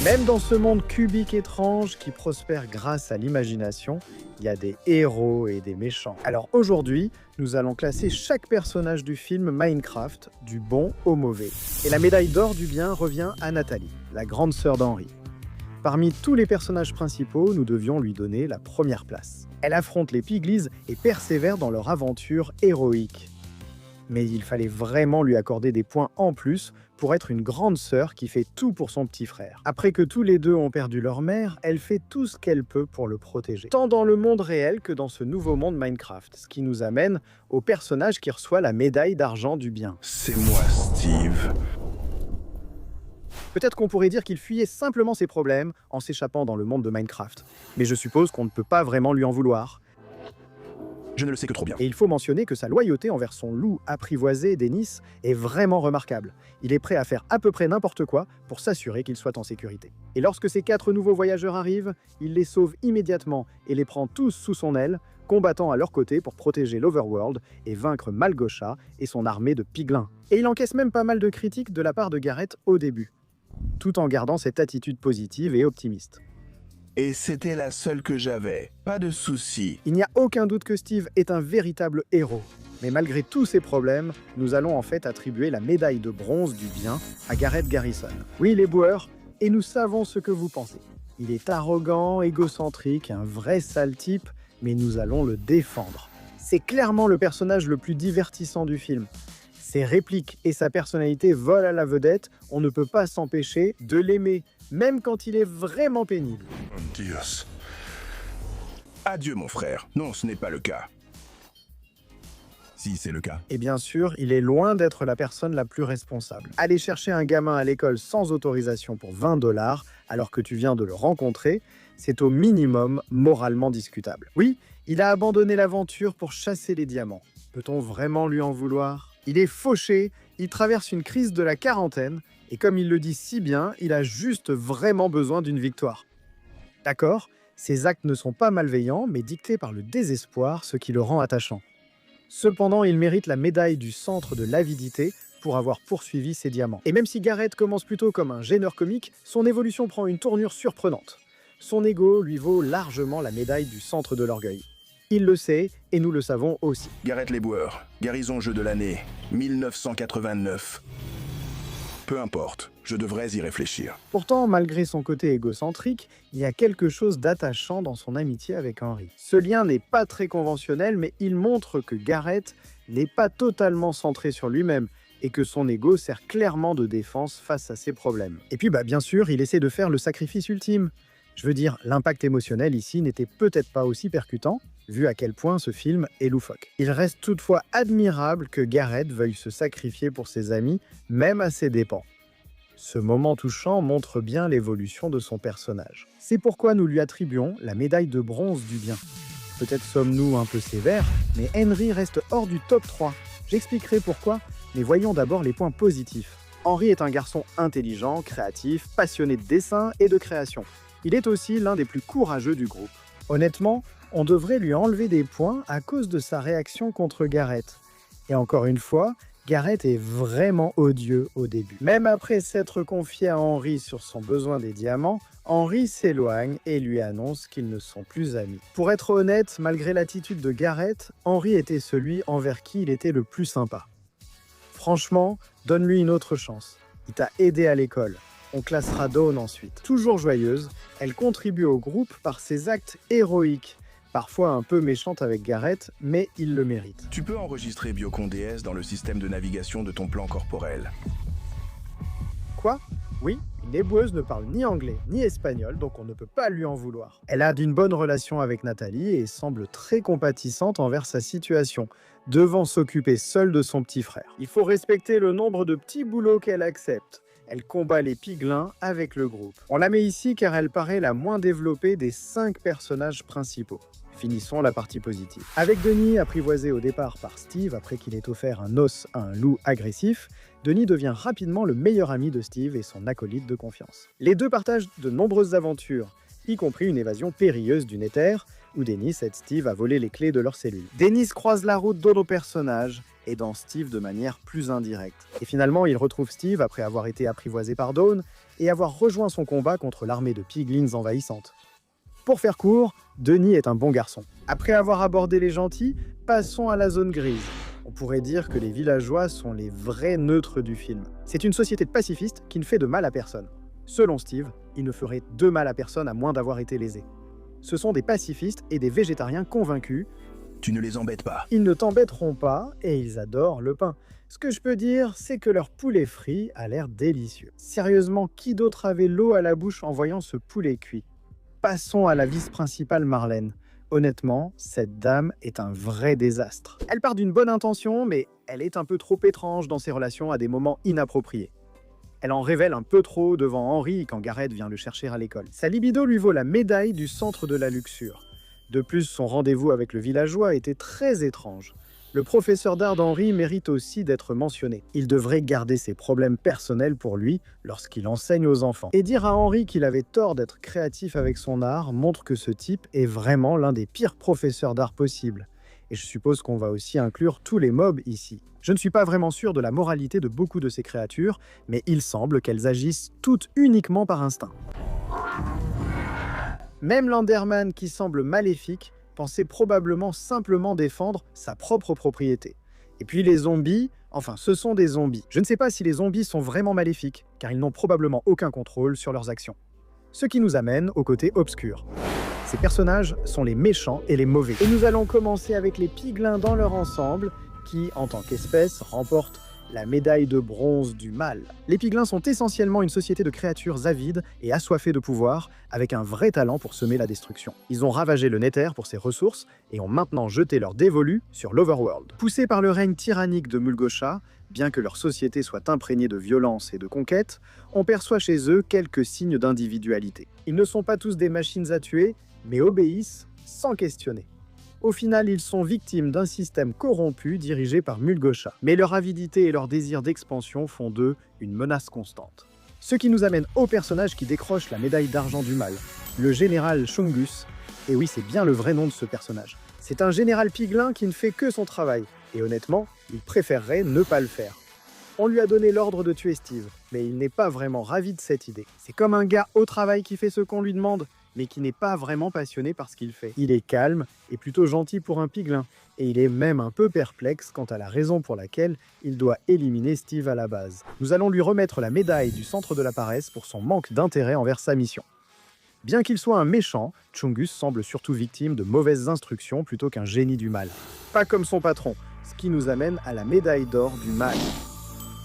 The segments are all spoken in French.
Même dans ce monde cubique étrange qui prospère grâce à l'imagination, il y a des héros et des méchants. Alors aujourd'hui, nous allons classer chaque personnage du film Minecraft, du bon au mauvais. Et la médaille d'or du bien revient à Nathalie, la grande sœur d'Henry. Parmi tous les personnages principaux, nous devions lui donner la première place. Elle affronte les Piglies et persévère dans leur aventure héroïque. Mais il fallait vraiment lui accorder des points en plus pour être une grande sœur qui fait tout pour son petit frère. Après que tous les deux ont perdu leur mère, elle fait tout ce qu'elle peut pour le protéger. Tant dans le monde réel que dans ce nouveau monde Minecraft, ce qui nous amène au personnage qui reçoit la médaille d'argent du bien. C'est moi, Steve. Peut-être qu'on pourrait dire qu'il fuyait simplement ses problèmes en s'échappant dans le monde de Minecraft. Mais je suppose qu'on ne peut pas vraiment lui en vouloir. Je ne le sais que trop bien. Et il faut mentionner que sa loyauté envers son loup apprivoisé, Dennis, est vraiment remarquable. Il est prêt à faire à peu près n'importe quoi pour s'assurer qu'il soit en sécurité. Et lorsque ces 4 nouveaux voyageurs arrivent, il les sauve immédiatement et les prend tous sous son aile, combattant à leur côté pour protéger l'Overworld et vaincre Malgosha et son armée de piglins. Et il encaisse même pas mal de critiques de la part de Garrett au début, tout en gardant cette attitude positive et optimiste. Et c'était la seule que j'avais. Pas de soucis. Il n'y a aucun doute que Steve est un véritable héros. Mais malgré tous ces problèmes, nous allons en fait attribuer la médaille de bronze du bien à Garrett Garrison. Oui, les boueurs, et nous savons ce que vous pensez. Il est arrogant, égocentrique, un vrai sale type, mais nous allons le défendre. C'est clairement le personnage le plus divertissant du film. Ses répliques et sa personnalité volent à la vedette, on ne peut pas s'empêcher de l'aimer, même quand il est vraiment pénible. Oh, Dios. Adieu, mon frère. Non, ce n'est pas le cas. Si, c'est le cas. Et bien sûr, il est loin d'être la personne la plus responsable. Aller chercher un gamin à l'école sans autorisation pour 20 $, alors que tu viens de le rencontrer, c'est au minimum moralement discutable. Oui, il a abandonné l'aventure pour chasser les diamants. Peut-on vraiment lui en vouloir ? Il est fauché, il traverse une crise de la quarantaine, et comme il le dit si bien, il a juste vraiment besoin d'une victoire. D'accord, ses actes ne sont pas malveillants, mais dictés par le désespoir, ce qui le rend attachant. Cependant, il mérite la médaille du centre de l'avidité pour avoir poursuivi ses diamants. Et même si Garrett commence plutôt comme un gêneur comique, son évolution prend une tournure surprenante. Son ego lui vaut largement la médaille du centre de l'orgueil. Il le sait, et nous le savons aussi. Garrett les boueurs, Garrison jeu de l'année, 1989. Peu importe, je devrais y réfléchir. Pourtant, malgré son côté égocentrique, il y a quelque chose d'attachant dans son amitié avec Henry. Ce lien n'est pas très conventionnel, mais il montre que Garrett n'est pas totalement centré sur lui-même et que son ego sert clairement de défense face à ses problèmes. Et puis, bien sûr, il essaie de faire le sacrifice ultime. Je veux dire, l'impact émotionnel ici n'était peut-être pas aussi percutant, vu à quel point ce film est loufoque. Il reste toutefois admirable que Garrett veuille se sacrifier pour ses amis, même à ses dépens. Ce moment touchant montre bien l'évolution de son personnage. C'est pourquoi nous lui attribuons la médaille de bronze du bien. Peut-être sommes-nous un peu sévères, mais Henry reste hors du top 3. J'expliquerai pourquoi, mais voyons d'abord les points positifs. Henry est un garçon intelligent, créatif, passionné de dessin et de création. Il est aussi l'un des plus courageux du groupe. Honnêtement, on devrait lui enlever des points à cause de sa réaction contre Garrett. Et encore une fois, Garrett est vraiment odieux au début. Même après s'être confié à Henry sur son besoin des diamants, Henry s'éloigne et lui annonce qu'ils ne sont plus amis. Pour être honnête, malgré l'attitude de Garrett, Henry était celui envers qui il était le plus sympa. Franchement, donne-lui une autre chance. Il t'a aidé à l'école. On classera Dawn ensuite. Toujours joyeuse, elle contribue au groupe par ses actes héroïques. Parfois un peu méchante avec Garrett, mais il le mérite. Tu peux enregistrer Biocon DS dans le système de navigation de ton plan corporel. Quoi ? Oui, une éboueuse ne parle ni anglais ni espagnol, donc on ne peut pas lui en vouloir. Elle a d'une bonne relation avec Nathalie et semble très compatissante envers sa situation, devant s'occuper seule de son petit frère. Il faut respecter le nombre de petits boulots qu'elle accepte. Elle combat les piglins avec le groupe. On la met ici car elle paraît la moins développée des 5 personnages principaux. Finissons la partie positive. Avec Denis, apprivoisé au départ par Steve après qu'il ait offert un os à un loup agressif, Denis devient rapidement le meilleur ami de Steve et son acolyte de confiance. Les deux partagent de nombreuses aventures, y compris une évasion périlleuse du Nether, où Dennis aide Steve à voler les clés de leur cellule. Dennis croise la route d'autres personnages, et dans Steve de manière plus indirecte. Et finalement, il retrouve Steve après avoir été apprivoisé par Dawn et avoir rejoint son combat contre l'armée de piglins envahissantes. Pour faire court, Denis est un bon garçon. Après avoir abordé les gentils, passons à la zone grise. On pourrait dire que les villageois sont les vrais neutres du film. C'est une société de pacifistes qui ne fait de mal à personne. Selon Steve, il ne ferait de mal à personne à moins d'avoir été lésé. Ce sont des pacifistes et des végétariens convaincus. Tu ne les embêtes pas. Ils ne t'embêteront pas et ils adorent le pain. Ce que je peux dire, c'est que leur poulet frit a l'air délicieux. Sérieusement, qui d'autre avait l'eau à la bouche en voyant ce poulet cuit? Passons à la vice-principale Marlène. Honnêtement, cette dame est un vrai désastre. Elle part d'une bonne intention, mais elle est un peu trop étrange dans ses relations à des moments inappropriés. Elle en révèle un peu trop devant Henry quand Garrett vient le chercher à l'école. Sa libido lui vaut la médaille du centre de la luxure. De plus, son rendez-vous avec le villageois était très étrange. Le professeur d'art d'Henry mérite aussi d'être mentionné. Il devrait garder ses problèmes personnels pour lui lorsqu'il enseigne aux enfants. Et dire à Henry qu'il avait tort d'être créatif avec son art montre que ce type est vraiment l'un des pires professeurs d'art possibles. Et je suppose qu'on va aussi inclure tous les mobs ici. Je ne suis pas vraiment sûr de la moralité de beaucoup de ces créatures, mais il semble qu'elles agissent toutes uniquement par instinct. Même l'Enderman, qui semble maléfique, pensait probablement simplement défendre sa propre propriété. Et puis les zombies, enfin ce sont des zombies. Je ne sais pas si les zombies sont vraiment maléfiques, car ils n'ont probablement aucun contrôle sur leurs actions. Ce qui nous amène au côté obscur. Ces personnages sont les méchants et les mauvais. Et nous allons commencer avec les piglins dans leur ensemble, qui, en tant qu'espèce, remportent la médaille de bronze du mal. Les piglins sont essentiellement une société de créatures avides et assoiffées de pouvoir, avec un vrai talent pour semer la destruction. Ils ont ravagé le Nether pour ses ressources et ont maintenant jeté leur dévolu sur l'Overworld. Poussés par le règne tyrannique de Mulgosha, bien que leur société soit imprégnée de violence et de conquête, on perçoit chez eux quelques signes d'individualité. Ils ne sont pas tous des machines à tuer, mais obéissent sans questionner. Au final, ils sont victimes d'un système corrompu dirigé par Mulgosha. Mais leur avidité et leur désir d'expansion font d'eux une menace constante. Ce qui nous amène au personnage qui décroche la médaille d'argent du mal, le général Chungus. Et oui, c'est bien le vrai nom de ce personnage. C'est un général piglin qui ne fait que son travail. Et honnêtement, il préférerait ne pas le faire. On lui a donné l'ordre de tuer Steve, mais il n'est pas vraiment ravi de cette idée. C'est comme un gars au travail qui fait ce qu'on lui demande, mais qui n'est pas vraiment passionné par ce qu'il fait. Il est calme et plutôt gentil pour un piglin, et il est même un peu perplexe quant à la raison pour laquelle il doit éliminer Steve à la base. Nous allons lui remettre la médaille du centre de la paresse pour son manque d'intérêt envers sa mission. Bien qu'il soit un méchant, Chungus semble surtout victime de mauvaises instructions plutôt qu'un génie du mal. Pas comme son patron, ce qui nous amène à la médaille d'or du mal.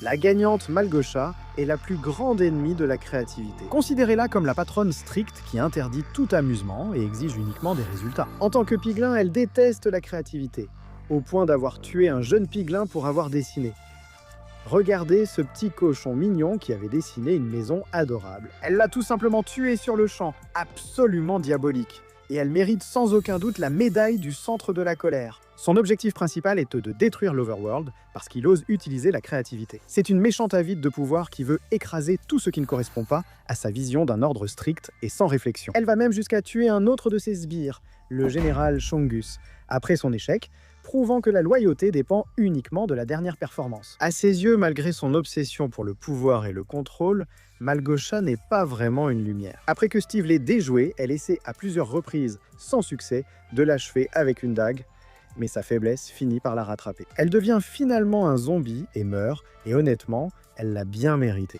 La gagnante Malgosha est la plus grande ennemie de la créativité. Considérez-la comme la patronne stricte qui interdit tout amusement et exige uniquement des résultats. En tant que piglin, elle déteste la créativité, au point d'avoir tué un jeune piglin pour avoir dessiné. Regardez ce petit cochon mignon qui avait dessiné une maison adorable. Elle l'a tout simplement tué sur le champ, absolument diabolique. Et elle mérite sans aucun doute la médaille du centre de la colère. Son objectif principal est de détruire l'Overworld parce qu'il ose utiliser la créativité. C'est une méchante avide de pouvoir qui veut écraser tout ce qui ne correspond pas à sa vision d'un ordre strict et sans réflexion. Elle va même jusqu'à tuer un autre de ses sbires, le général Chungus, après son échec, prouvant que la loyauté dépend uniquement de la dernière performance. À ses yeux, malgré son obsession pour le pouvoir et le contrôle, Malgosha n'est pas vraiment une lumière. Après que Steve l'ait déjoué, elle essaie à plusieurs reprises, sans succès, de l'achever avec une dague, mais sa faiblesse finit par la rattraper. Elle devient finalement un zombie et meurt, et honnêtement, elle l'a bien mérité.